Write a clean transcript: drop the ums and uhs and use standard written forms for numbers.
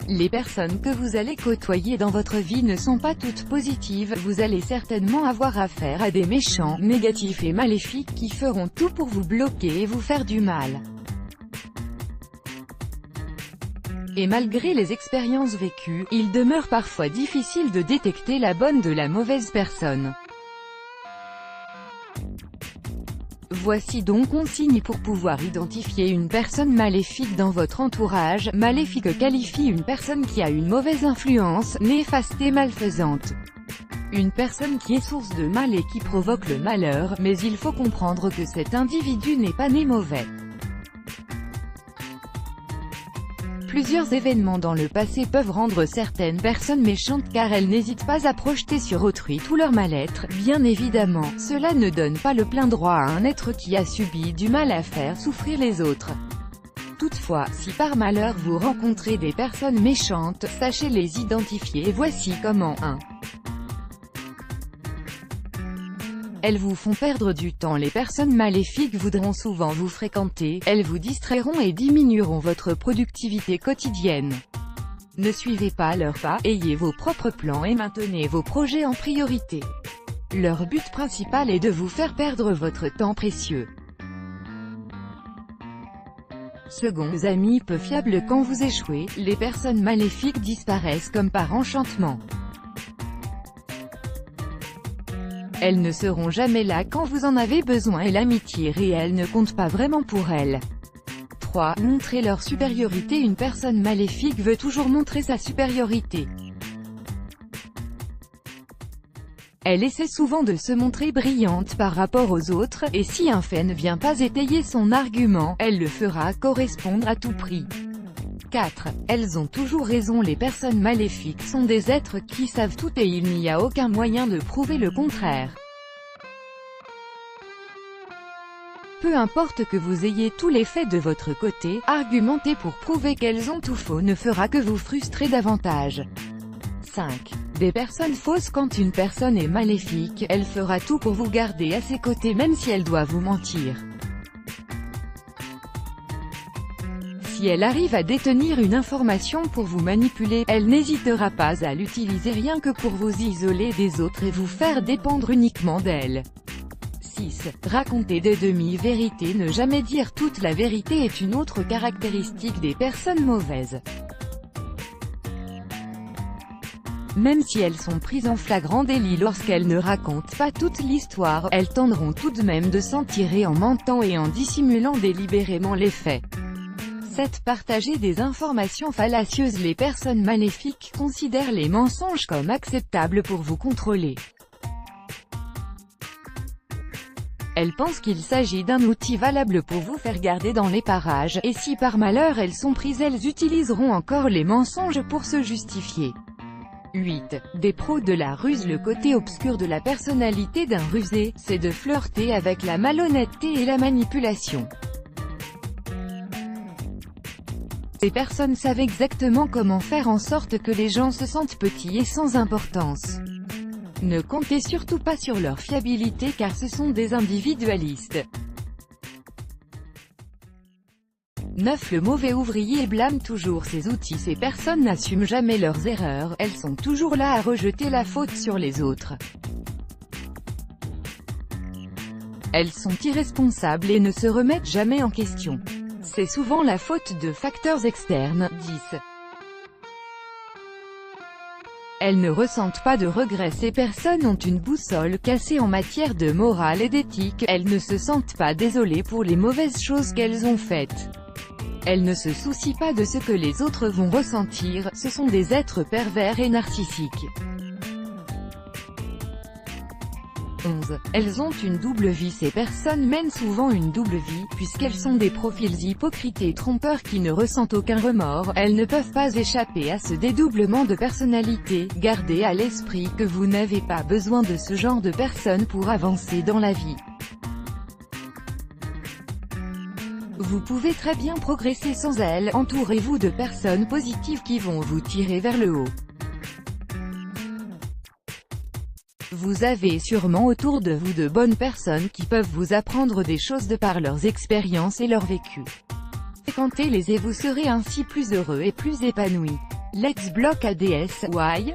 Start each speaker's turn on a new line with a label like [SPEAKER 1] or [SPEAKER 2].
[SPEAKER 1] Les personnes que vous allez côtoyer dans votre vie ne sont pas toutes positives, vous allez certainement avoir affaire à des méchants, négatifs et maléfiques qui feront tout pour vous bloquer et vous faire du mal. Et malgré les expériences vécues, il demeure parfois difficile de détecter la bonne de la mauvaise personne. Voici donc un signe pour pouvoir identifier une personne maléfique dans votre entourage. Maléfique qualifie une personne qui a une mauvaise influence, néfaste et malfaisante. Une personne qui est source de mal et qui provoque le malheur, mais il faut comprendre que cet individu n'est pas né mauvais. Plusieurs événements dans le passé peuvent rendre certaines personnes méchantes car elles n'hésitent pas à projeter sur autrui tout leur mal-être. Bien évidemment, cela ne donne pas le plein droit à un être qui a subi du mal à faire souffrir les autres. Toutefois, si par malheur vous rencontrez des personnes méchantes, sachez les identifier. Voici comment. 1. Elles vous font perdre du temps. Les personnes maléfiques voudront souvent vous fréquenter, elles vous distrairont et diminueront votre productivité quotidienne. Ne suivez pas leurs pas, ayez vos propres plans et maintenez vos projets en priorité. Leur but principal est de vous faire perdre votre temps précieux. Second, amis peu fiables. Quand vous échouez, les personnes maléfiques disparaissent comme par enchantement. Elles ne seront jamais là quand vous en avez besoin et l'amitié réelle ne compte pas vraiment pour elles. 3. Montrer leur supériorité. Une personne maléfique veut toujours montrer sa supériorité. Elle essaie souvent de se montrer brillante par rapport aux autres, et si un fait ne vient pas étayer son argument, elle le fera correspondre à tout prix. 4. Elles ont toujours raison. Les personnes maléfiques sont des êtres qui savent tout et il n'y a aucun moyen de prouver le contraire. Peu importe que vous ayez tous les faits de votre côté, argumenter pour prouver qu'elles ont tout faux ne fera que vous frustrer davantage. 5. Des personnes fausses. Quand une personne est maléfique, elle fera tout pour vous garder à ses côtés même si elle doit vous mentir. Si elle arrive à détenir une information pour vous manipuler, elle n'hésitera pas à l'utiliser rien que pour vous isoler des autres et vous faire dépendre uniquement d'elle. 6. Raconter des demi-vérités. Ne jamais dire toute la vérité est une autre caractéristique des personnes mauvaises. Même si elles sont prises en flagrant délit lorsqu'elles ne racontent pas toute l'histoire, elles tenteront tout de même de s'en tirer en mentant et en dissimulant délibérément les faits. 7. Partager des informations fallacieuses. Les personnes maléfiques considèrent les mensonges comme acceptables pour vous contrôler. Elles pensent qu'il s'agit d'un outil valable pour vous faire garder dans les parages, et si par malheur elles sont prises, elles utiliseront encore les mensonges pour se justifier. 8. Des pros de la ruse. Le côté obscur de la personnalité d'un rusé, c'est de flirter avec la malhonnêteté et la manipulation. Ces personnes savent exactement comment faire en sorte que les gens se sentent petits et sans importance. Ne comptez surtout pas sur leur fiabilité car ce sont des individualistes. 9. Le mauvais ouvrier blâme toujours ses outils. Ces personnes n'assument jamais leurs erreurs, elles sont toujours là à rejeter la faute sur les autres. Elles sont irresponsables et ne se remettent jamais en question. C'est souvent la faute de facteurs externes. 10. Elles ne ressentent pas de regrets. Ces personnes ont une boussole cassée en matière de morale et d'éthique, elles ne se sentent pas désolées pour les mauvaises choses qu'elles ont faites. Elles ne se soucient pas de ce que les autres vont ressentir, ce sont des êtres pervers et narcissiques. 11. Elles ont une double vie. Ces personnes mènent souvent une double vie, puisqu'elles sont des profils hypocrites et trompeurs qui ne ressentent aucun remords, elles ne peuvent pas échapper à ce dédoublement de personnalité. Gardez à l'esprit que vous n'avez pas besoin de ce genre de personnes pour avancer dans la vie. Vous pouvez très bien progresser sans elles. Entourez-vous de personnes positives qui vont vous tirer vers le haut. Vous avez sûrement autour de vous de bonnes personnes qui peuvent vous apprendre des choses de par leurs expériences et leur vécu. Fréquentez-les et vous serez ainsi plus heureux et plus épanoui. Let's block ADS, why?